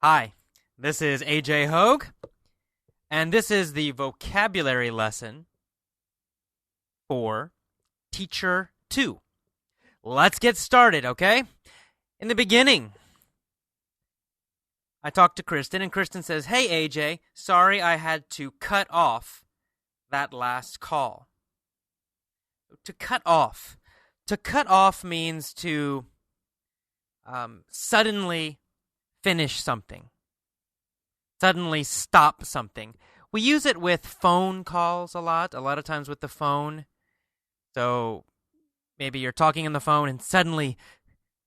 Hi, this is AJ Hogue, and this is the vocabulary lesson for Teacher 2. Let's get started, okay? In the beginning, I talked to Kristen, and Kristen says, "Hey, AJ, sorry I had to cut off that last call." To cut off. To cut off means to suddenly finish something. Suddenly stop something. We use it with phone calls a lot of times with the phone. So maybe you're talking on the phone and suddenly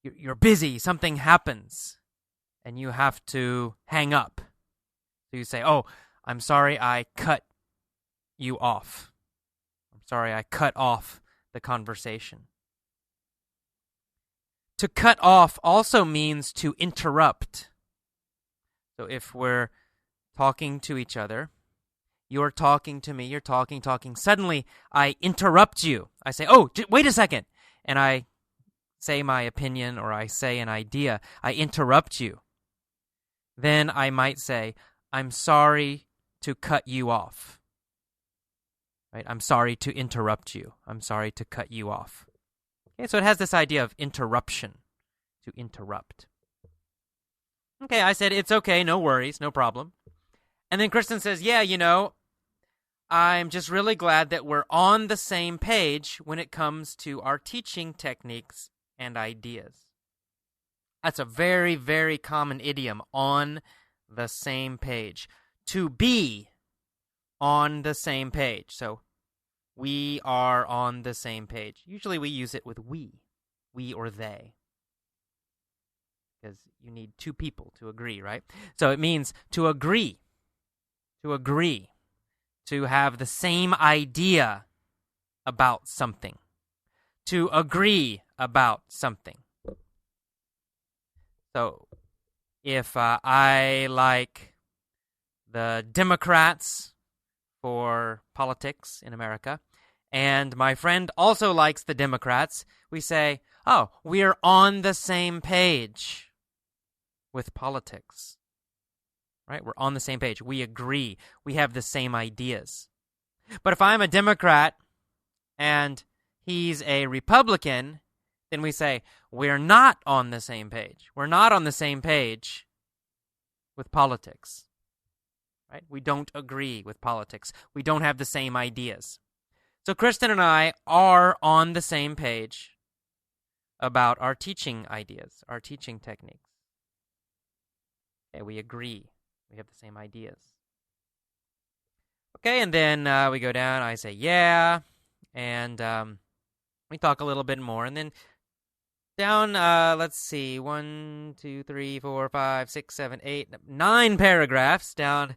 you're busy, something happens, and you have to hang up. So you say, "Oh, I'm sorry I cut you off. I'm sorry I cut off the conversation." To cut off also means to interrupt. So if we're talking to each other, you're talking to me, you're talking. Suddenly, I interrupt you. I say, "Oh, wait a second." And I say my opinion or I say an idea. I interrupt you. Then I might say, "I'm sorry to cut you off." Right? I'm sorry to interrupt you. I'm sorry to cut you off. Okay, so it has this idea of interruption, to interrupt. Okay, I said, "It's okay, no worries, no problem." And then Kristen says, "Yeah, I'm just really glad that we're on the same page when it comes to our teaching techniques and ideas." That's a very, very common idiom, on the same page. To be on the same page. So, we are on the same page. Usually we use it with we or they. Because you need two people to agree, right? So it means to agree, to have the same idea about something, to agree about something. So if I like the Democrats for politics in America, and my friend also likes the Democrats, we say, "Oh, we're on the same page with politics." Right? We're on the same page. We agree. We have the same ideas. But if I'm a Democrat and he's a Republican, then we say, "We're not on the same page. We're not on the same page with politics." Right? We don't agree with politics. We don't have the same ideas. So Kristen and I are on the same page about our teaching ideas, our teaching techniques. Okay, we agree. We have the same ideas. Okay, and then we go down. I say, "Yeah," and we talk a little bit more. And then down, let's see, 1, 2, 3, 4, 5, 6, 7, 8, 9 paragraphs down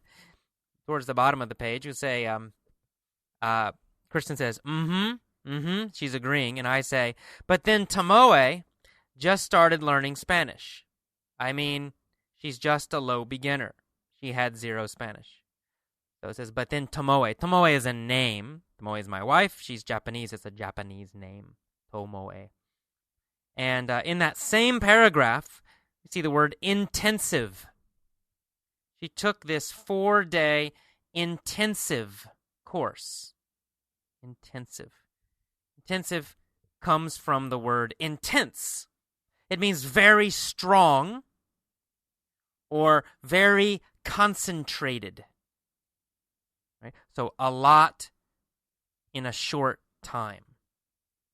towards the bottom of the page. We say, Kristen says, mm-hmm, she's agreeing. And I say, "But then Tomoe just started learning Spanish. I mean, she's just a low beginner. She had 0 Spanish." So it says, "But then Tomoe." Tomoe is a name. Tomoe is my wife. She's Japanese. It's a Japanese name. Tomoe. And in that same paragraph, you see the word intensive. She took this 4-day intensive course. Intensive. Intensive comes from the word intense. It means very strong or very concentrated. Right? So a lot in a short time.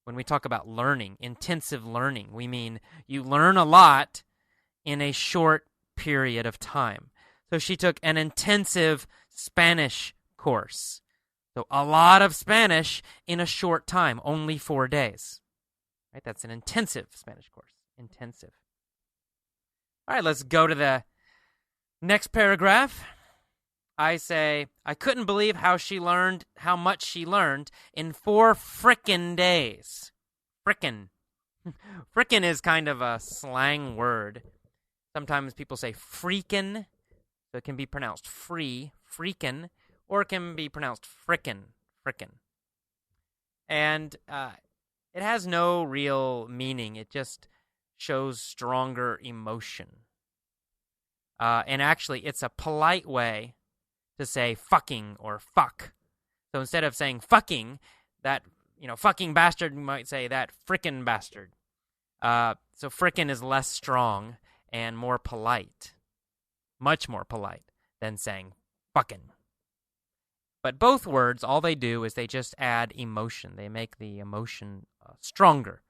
When we talk about learning, intensive learning, we mean you learn a lot in a short period of time. So she took an intensive Spanish course. So a lot of Spanish in a short time, only 4 days. Right? That's an intensive Spanish course. Intensive. All right, let's go to the next paragraph. I say, "I couldn't believe how much she learned in 4 frickin' days." Frickin'. Frickin' is kind of a slang word. Sometimes people say freakin', so it can be pronounced freakin', or it can be pronounced frickin'. And it has no real meaning. It just shows stronger emotion. And actually, it's a polite way to say fucking or fuck. So instead of saying fucking, that, fucking bastard, you might say that frickin' bastard. So frickin' is less strong and more polite. Much more polite than saying fucking. But both words, all they do is they just add emotion. They make the emotion stronger.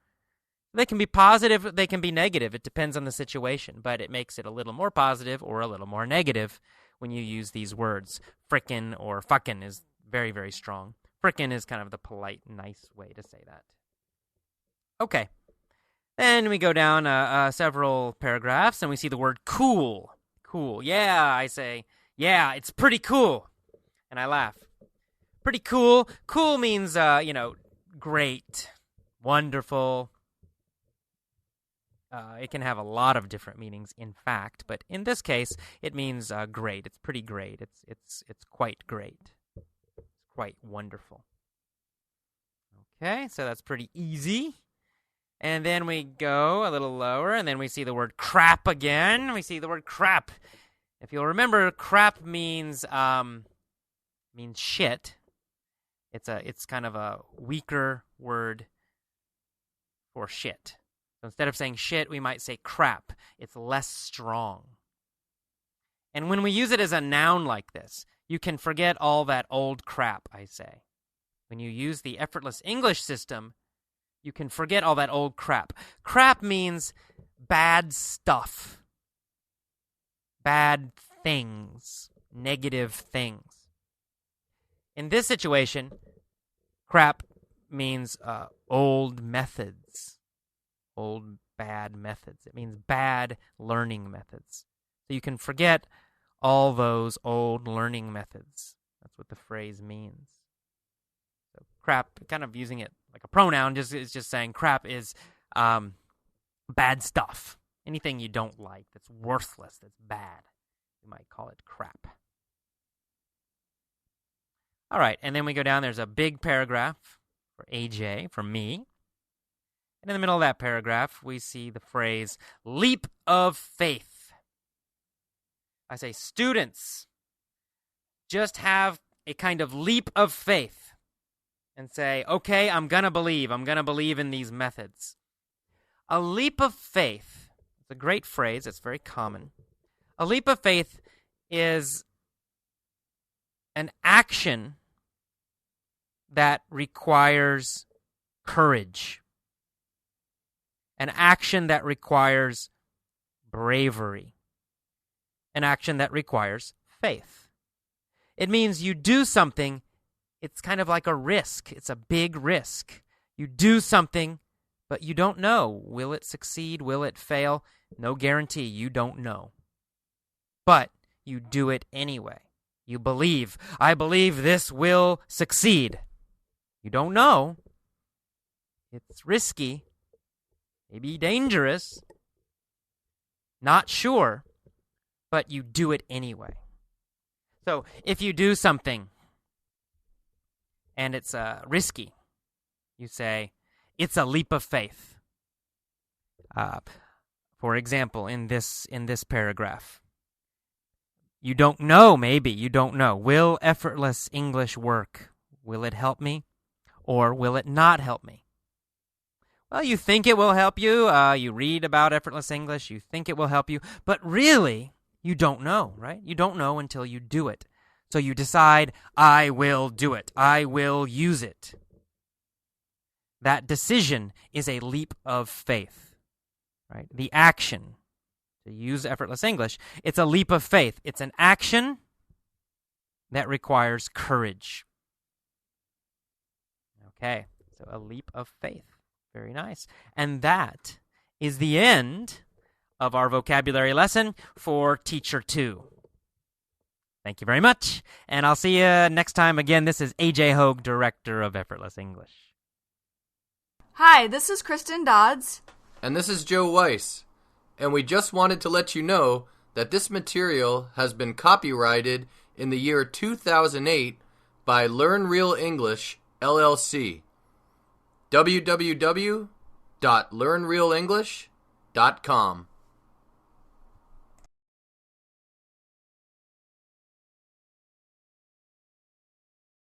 They can be positive, they can be negative. It depends on the situation, but it makes it a little more positive or a little more negative when you use these words. Frickin' or fuckin' is very, very strong. Frickin' is kind of the polite, nice way to say that. Okay. Then we go down several paragraphs, and we see the word cool. Cool. Yeah, I say, yeah, it's pretty cool. And I laugh. Pretty cool. Cool means, great, wonderful. It can have a lot of different meanings, in fact, but in this case, it means great. It's pretty great. It's quite great. It's quite wonderful. Okay, so that's pretty easy. And then we go a little lower, and then we see the word crap again. We see the word crap. If you'll remember, crap means shit. It's kind of a weaker word for shit. So instead of saying shit, we might say crap. It's less strong. And when we use it as a noun like this, you can forget all that old crap, I say. When you use the effortless English system, you can forget all that old crap. Crap means bad stuff, bad things, negative things. In this situation, crap means old methods, old bad methods. It means bad learning methods. So you can forget all those old learning methods. That's what the phrase means. So crap, kind of using it like a pronoun, is just saying crap is bad stuff. Anything you don't like, that's worthless, that's bad. You might call it crap. All right, and then we go down. There's a big paragraph for AJ, for me. And in the middle of that paragraph, we see the phrase, leap of faith. I say, students, just have a kind of leap of faith and say, okay, I'm going to believe in these methods. A leap of faith, it's a great phrase, it's very common. A leap of faith is an action that requires courage. An action that requires bravery. An action that requires faith. It means you do something, it's kind of like a risk. It's a big risk. You do something, but you don't know. Will it succeed? Will it fail? No guarantee. You don't know. But you do it anyway. You believe. I believe this will succeed. You don't know. It's risky. Maybe dangerous. Not sure. But you do it anyway. So if you do something and it's risky, you say, it's a leap of faith. For example, in this paragraph, you don't know, maybe, you don't know. Will effortless English work? Will it help me? Or will it not help me? Well, you think it will help you. You read about effortless English. You think it will help you. But really, you don't know, right? You don't know until you do it. So you decide, I will do it. I will use it. That decision is a leap of faith, right? The action, to use effortless English, it's a leap of faith. It's an action that requires courage. Okay, so a leap of faith. Very nice. And that is the end of our vocabulary lesson for Teacher 2. Thank you very much, and I'll see you next time. Again, this is AJ Hogue, Director of Effortless English. Hi, this is Kristen Dodds. And this is Joe Weiss. And we just wanted to let you know that this material has been copyrighted in the year 2008 by Learn Real English, LLC. www.learnrealenglish.com